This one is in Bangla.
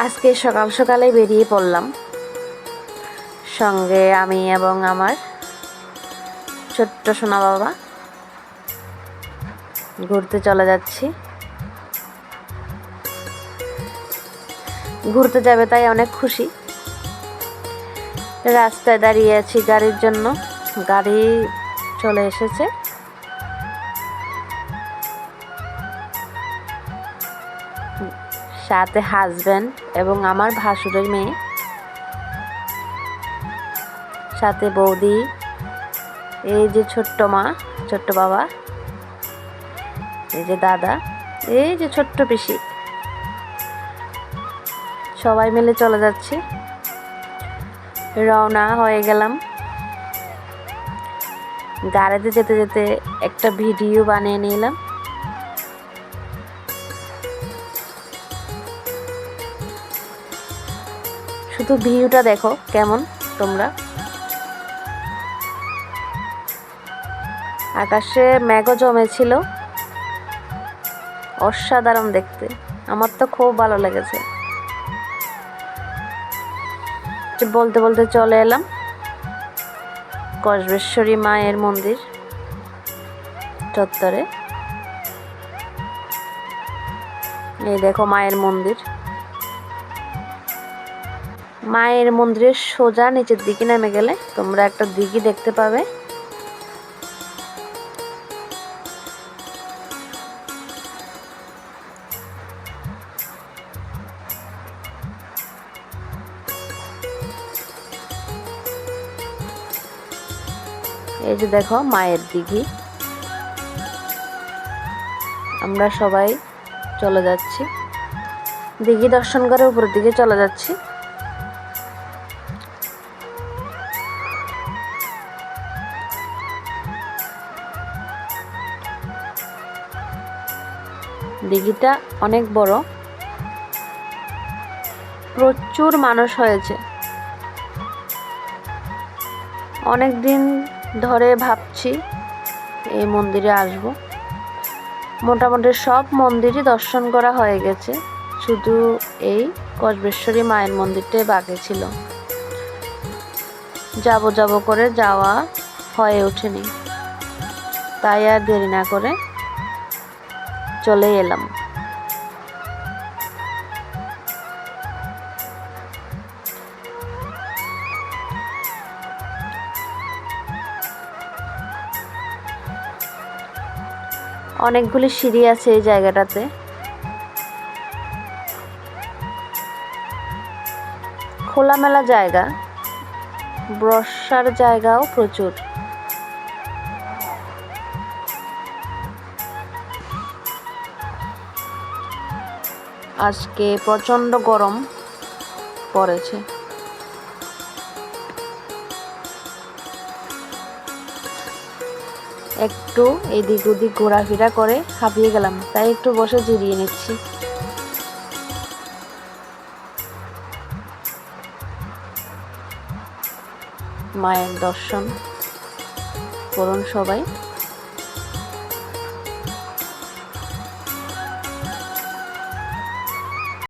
আজকে সকাল সকালে বেরিয়ে পড়লাম, সঙ্গে আমি এবং আমার ছোট্ট সোনা বাবা ঘুরতে চলে যাচ্ছি। ঘুরতে যাবে তাই অনেক খুশি। রাস্তায় দাঁড়িয়ে আছি গাড়ির জন্য, গাড়ি চলে এসেছে। সাথে হাজব্যান্ড এবং আমার ভাসুরের মেয়ে, সাথে বৌদি, এই যে ছোট্ট মা, ছোট্ট বাবা, এই যে দাদা, এই যে ছোট্ট পিসি, সবাই মিলে চলে যাচ্ছি। রওনা হয়ে গেলাম। গাড়িতে যেতে যেতে একটা ভিডিও বানিয়ে নিলাম। শুধু ভিউটা দেখো কেমন তোমরা। আকাশে মেঘও জমেছিল, অসাধারণ দেখতে। আমার তো খুব ভালো লেগেছে। বলতে বলতে চলে এলাম কসবেশ্বরী মায়ের মন্দির চত্বরে। এই দেখো মায়ের মন্দির। মায়ের মন্দিরের সোজা নিচের দিকে নেমে গেলে তোমরা একটা দিঘি দেখতে পাবে। এই যে দেখো মায়ের দিঘি। আমরা সবাই চলে যাচ্ছি, দিঘি দর্শন করে উপরের দিকে চলে যাচ্ছি। দিঘিটা অনেক বড়, প্রচুর মানুষ হয়েছে। অনেক দিন ধরে ভাবছি এই মন্দিরে আসব। মোটামুটি সব মন্দিরই দর্শন করা হয়ে গেছে, শুধু এই কসবেশ্বরী মায়ের মন্দিরটাই বাকি ছিল। যাব করে যাওয়া হয়ে ওঠেনি, তাই আর দেরি না করে চলে এলাম। অনেকগুলি সিঁড়ি আছে এই জায়গাটাতে। খোলামেলা জায়গা, বসার জায়গাও প্রচুর। আজকে প্রচণ্ড গরম পড়েছে। একটু এদিক ওদিক ঘোরাফেরা করে হাঁপিয়ে গেলাম, তাই একটু বসে জিরিয়ে নিচ্ছি। মায়ের দর্শন করুন সবাই।